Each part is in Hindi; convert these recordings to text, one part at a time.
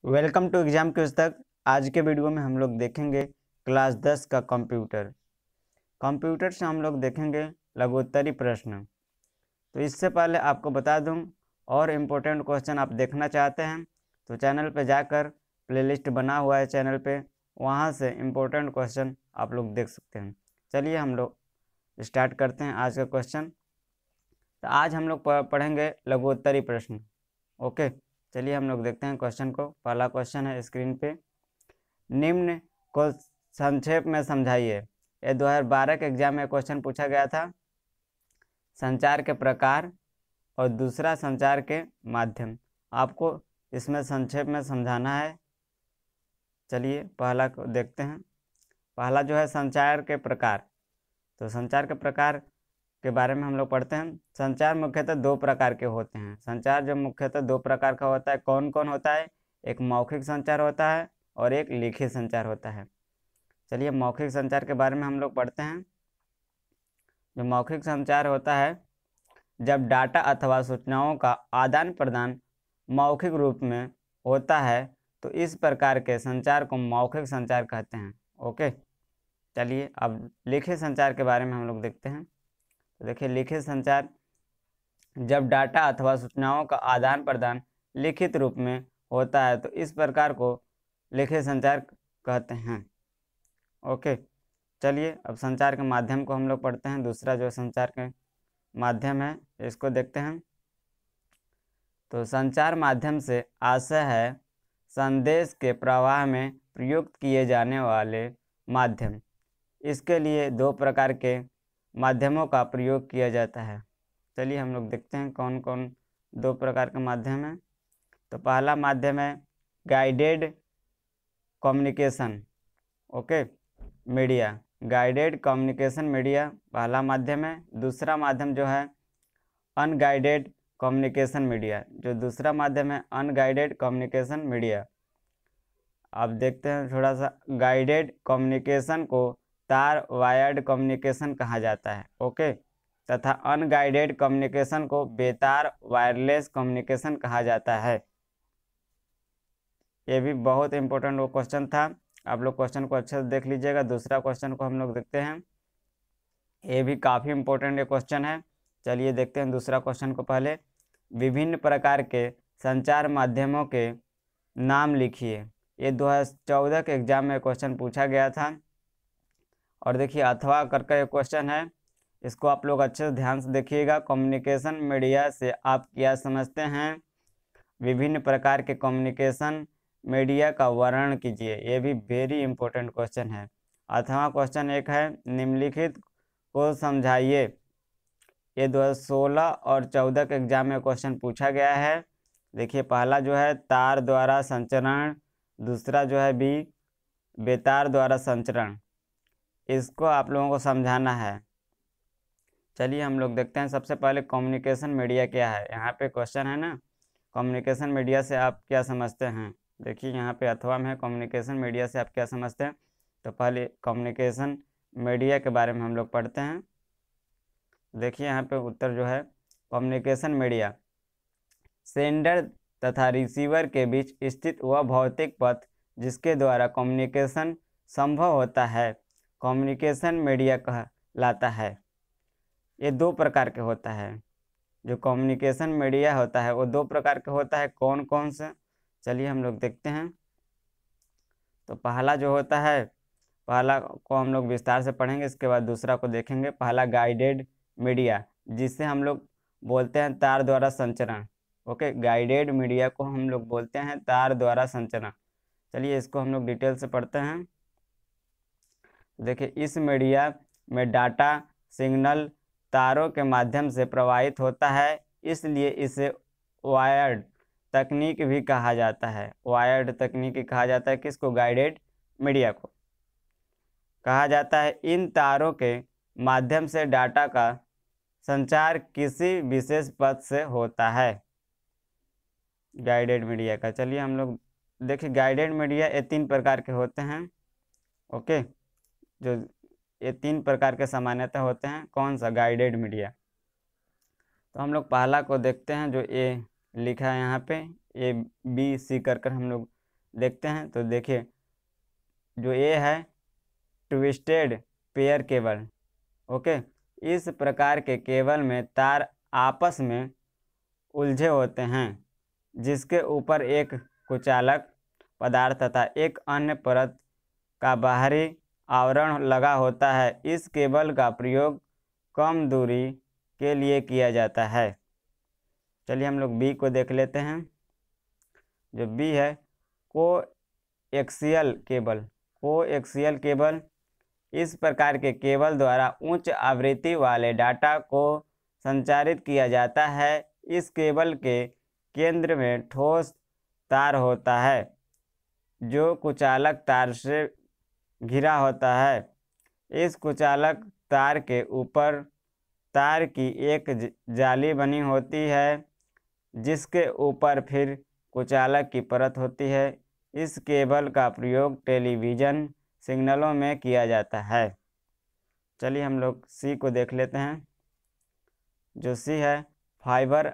वेलकम टू एग्जाम क्विज तक। आज के वीडियो में हम लोग देखेंगे क्लास 10 का कंप्यूटर से हम लोग देखेंगे लघुत्तरी प्रश्न। तो इससे पहले आपको बता दूं, और इम्पोर्टेंट क्वेश्चन आप देखना चाहते हैं तो चैनल पे जाकर प्लेलिस्ट बना हुआ है चैनल पे, वहां से इम्पोर्टेंट क्वेश्चन आप लोग देख सकते हैं। चलिए हम लोग स्टार्ट करते हैं आज का क्वेश्चन। तो आज हम लोग पढ़ेंगे लघुत्तरी प्रश्न। ओके, चलिए हम लोग देखते हैं क्वेश्चन को। पहला क्वेश्चन है स्क्रीन पे, निम्न को संक्षेप में समझाइए। ये 2012 के एग्जाम में क्वेश्चन पूछा गया था। संचार के प्रकार और दूसरा संचार के माध्यम, आपको इसमें संक्षेप में समझाना है। चलिए पहला को देखते हैं। पहला जो है संचार के प्रकार। तो संचार के प्रकार के बारे में हम लोग पढ़ते हैं। संचार मुख्यतः दो प्रकार के होते हैं। संचार जो मुख्यतः दो प्रकार का होता है, कौन कौन होता है? एक मौखिक संचार होता है और एक लिखित संचार होता है। चलिए मौखिक संचार के बारे में हम लोग पढ़ते हैं। जो मौखिक संचार होता है, जब डाटा अथवा सूचनाओं का आदान प्रदान मौखिक रूप में होता है तो इस प्रकार के संचार को मौखिक संचार कहते हैं। ओके, चलिए अब लिखित संचार के बारे में हम लोग देखते हैं। तो देखिए लिखित संचार, जब डाटा अथवा सूचनाओं का आदान प्रदान लिखित रूप में होता है तो इस प्रकार को लिखित संचार कहते हैं। ओके, चलिए अब संचार के माध्यम को हम लोग पढ़ते हैं। दूसरा जो संचार के माध्यम है इसको देखते हैं। तो संचार माध्यम से आशय है संदेश के प्रवाह में प्रयुक्त किए जाने वाले माध्यम। इसके लिए दो प्रकार के माध्यमों का प्रयोग किया जाता है। चलिए हम लोग देखते हैं कौन कौन दो प्रकार के माध्यम हैं। तो पहला माध्यम है guided communication. Okay, media, guided communication media पहला माध्यम है। दूसरा माध्यम जो है अनगाइडेड कम्युनिकेशन मीडिया, जो दूसरा माध्यम है अनगाइडेड कम्युनिकेशन मीडिया। अब देखते हैं थोड़ा सा। गाइडेड कम्युनिकेशन को तार वायर्ड कम्युनिकेशन कहा जाता है। ओके, तथा अनगाइडेड कम्युनिकेशन को बेतार वायरलेस कम्युनिकेशन कहा जाता है। ये भी बहुत इंपॉर्टेंट वो क्वेश्चन था, आप लोग क्वेश्चन को अच्छे से देख लीजिएगा। दूसरा क्वेश्चन को हम लोग देखते हैं, ये भी काफ़ी इंपॉर्टेंट ये क्वेश्चन है। चलिए देखते हैं दूसरा क्वेश्चन को। पहले विभिन्न प्रकार के संचार माध्यमों के नाम लिखिए। ये 2014 के एग्जाम में क्वेश्चन पूछा गया था। और देखिए अथवा करके एक क्वेश्चन है, इसको आप लोग अच्छे से ध्यान से देखिएगा। कम्युनिकेशन मीडिया से आप क्या समझते हैं? विभिन्न प्रकार के कम्युनिकेशन मीडिया का वर्णन कीजिए। ये भी वेरी इंपॉर्टेंट क्वेश्चन है। अथवा क्वेश्चन एक है, निम्नलिखित को समझाइए। ये 2016 और 14 के एग्जाम में क्वेश्चन पूछा गया है। देखिए पहला जो है तार द्वारा संचरण, दूसरा जो है बी बेतार द्वारा संचरण। इसको आप लोगों को समझाना है। चलिए हम लोग देखते हैं। सबसे पहले कम्युनिकेशन मीडिया क्या है, यहाँ पे क्वेश्चन है ना, कम्युनिकेशन मीडिया से आप क्या समझते हैं। देखिए यहाँ पे अथवा में है कम्युनिकेशन मीडिया से आप क्या समझते हैं। तो पहले कम्युनिकेशन मीडिया के बारे में हम लोग पढ़ते हैं। देखिए यहाँ पे उत्तर जो है, कम्युनिकेशन मीडिया सेंडर तथा रिसीवर के बीच स्थित वह भौतिक पथ जिसके द्वारा कम्युनिकेशन संभव होता है, कम्युनिकेशन मीडिया कहलाता है। ये दो प्रकार के होता है। जो कम्युनिकेशन मीडिया होता है वो दो प्रकार के होता है। कौन कौन से? चलिए हम लोग देखते हैं। तो पहला जो होता है, पहला को हम लोग विस्तार से पढ़ेंगे, इसके बाद दूसरा को देखेंगे। पहला गाइडेड मीडिया, जिससे हम लोग बोलते हैं तार द्वारा संचरण। ओके, गाइडेड मीडिया को हम लोग बोलते हैं तार द्वारा संचरण। चलिए इसको हम लोग डिटेल से पढ़ते हैं। देखिए इस मीडिया में डाटा सिग्नल तारों के माध्यम से प्रवाहित होता है, इसलिए इसे वायर्ड तकनीक भी कहा जाता है। वायर्ड तकनीक कहा जाता है किसको? गाइडेड मीडिया को कहा जाता है। इन तारों के माध्यम से डाटा का संचार किसी विशेष पथ से होता है, गाइडेड मीडिया का। चलिए हम लोग देखिए, गाइडेड मीडिया ये तीन प्रकार के होते हैं। ओके, जो ये तीन प्रकार के सामान्यतः होते हैं। कौन सा? Guided media. तो हम लोग पहला को देखते हैं, जो ए लिखा है यहाँ पे, ए बी सी कर हम लोग देखते हैं। तो देखिए, जो ये है ट्विस्टेड पेयर केबल। ओके, इस प्रकार के केबल में तार आपस में उलझे होते हैं, जिसके ऊपर एक कुचालक पदार्थ तथा एक अन्य परत का बाहरी आवरण लगा होता है। इस केबल का प्रयोग कम दूरी के लिए किया जाता है। चलिए हम लोग बी को देख लेते हैं। जो बी है कोएक्सियल केबल। कोएक्सियल केबल इस प्रकार के केबल द्वारा उच्च आवृत्ति वाले डाटा को संचारित किया जाता है। इस केबल के केंद्र में ठोस तार होता है जो कुचालक तार से घिरा होता है। इस कुचालक तार के ऊपर तार की एक जाली बनी होती है, जिसके ऊपर फिर कुचालक की परत होती है। इस केबल का प्रयोग टेलीविज़न सिग्नलों में किया जाता है। चलिए हम लोग सी को देख लेते हैं। जो सी है फाइबर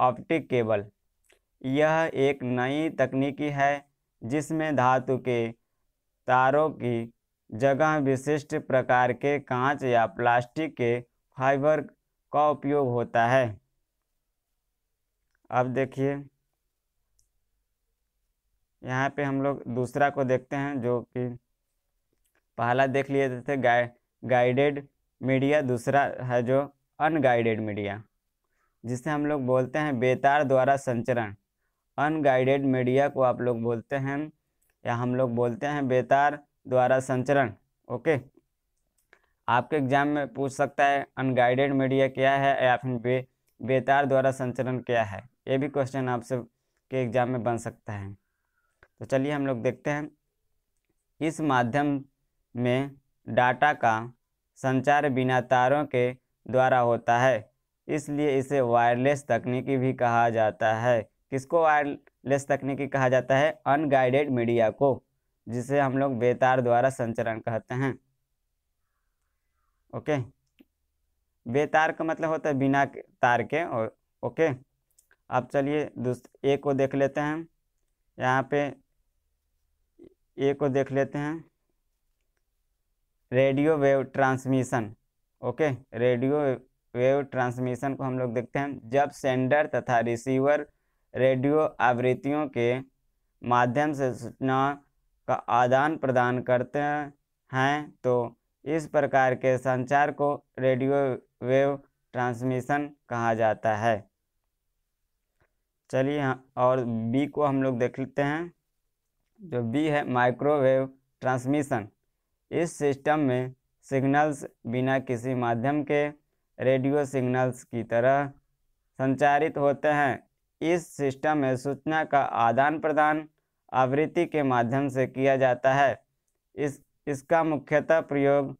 ऑप्टिक केबल। यह एक नई तकनीकी है जिसमें धातु के तारों की जगह विशिष्ट प्रकार के कांच या प्लास्टिक के फाइबर का उपयोग होता है। अब देखिए, यहाँ पे हम लोग दूसरा को देखते हैं, जो कि पहला देख लिए थे गाइडेड मीडिया, दूसरा है जो अनगाइडेड मीडिया, जिसे हम लोग बोलते हैं बेतार द्वारा संचरण। अनगाइडेड मीडिया को आप लोग बोलते हैं या हम लोग बोलते हैं बेतार द्वारा संचरण। ओके, आपके एग्जाम में पूछ सकता है अनगाइडेड मीडिया क्या है या फिर बेतार द्वारा संचरण क्या है। ये भी क्वेश्चन आपसे के एग्जाम में बन सकता है। तो चलिए हम लोग देखते हैं। इस माध्यम में डाटा का संचार बिना तारों के द्वारा होता है, इसलिए इसे वायरलेस तकनीकी भी कहा जाता है। किसको वायरलेस तकनीकी कहा जाता है? अनगाइडेड मीडिया को, जिसे हम लोग बेतार द्वारा संचरण कहते हैं। ओके, बेतार का मतलब होता है बिना तार के। ओके, अब चलिए ए को देख लेते हैं। यहाँ पे ए को देख लेते हैं, radio wave transmission. Okay, radio wave transmission को हम लोग देखते हैं। जब सेंडर तथा रिसीवर रेडियो आवृत्तियों के माध्यम से सूचना का आदान प्रदान करते हैं, तो इस प्रकार के संचार को रेडियो वेव ट्रांसमिशन कहा जाता है। चलिए और बी को हम लोग देख लेते हैं। जो बी है माइक्रोवेव ट्रांसमिशन। इस सिस्टम में सिग्नल्स बिना किसी माध्यम के रेडियो सिग्नल्स की तरह संचारित होते हैं। इस सिस्टम में सूचना का आदान प्रदान आवृत्ति के माध्यम से किया जाता है। इसका मुख्यतः प्रयोग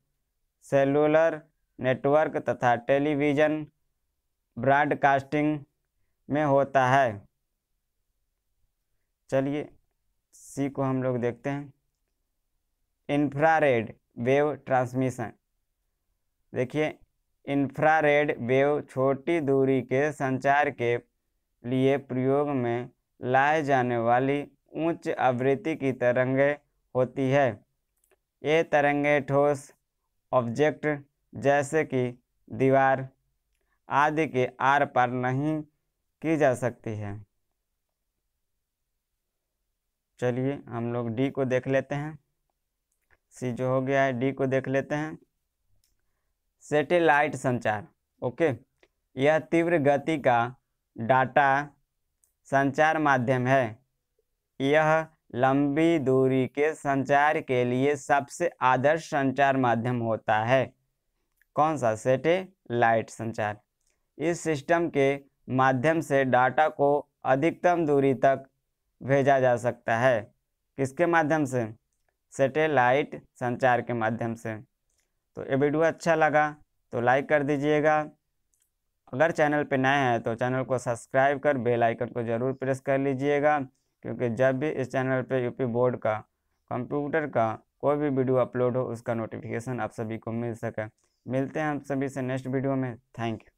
सेलुलर नेटवर्क तथा टेलीविज़न ब्रॉडकास्टिंग में होता है। चलिए सी को हम लोग देखते हैं, इंफ्रारेड वेव ट्रांसमिशन। देखिए, इंफ्रारेड वेव छोटी दूरी के संचार के लिए प्रयोग में लाए जाने वाली उच्च आवृत्ति की तरंगें होती है। ये तरंगें ठोस ऑब्जेक्ट जैसे कि दीवार आदि के आर पार नहीं की जा सकती है। चलिए हम लोग डी को देख लेते हैं। सी जो हो गया है, डी को देख लेते हैं। सैटेलाइट संचार। ओके, यह तीव्र गति का डाटा संचार माध्यम है। यह लंबी दूरी के संचार के लिए सबसे आदर्श संचार माध्यम होता है। कौन सा? सैटेलाइट संचार। इस सिस्टम के माध्यम से डाटा को अधिकतम दूरी तक भेजा जा सकता है। किसके माध्यम से? सैटेलाइट संचार के माध्यम से। तो ये वीडियो अच्छा लगा तो लाइक कर दीजिएगा। अगर चैनल पे नए हैं तो चैनल को सब्सक्राइब कर बेल आइकन को ज़रूर प्रेस कर लीजिएगा, क्योंकि जब भी इस चैनल पे यूपी बोर्ड का कंप्यूटर का कोई भी वीडियो अपलोड हो उसका नोटिफिकेशन आप सभी को मिल सके। मिलते हैं हम सभी से नेक्स्ट वीडियो में। Thank you.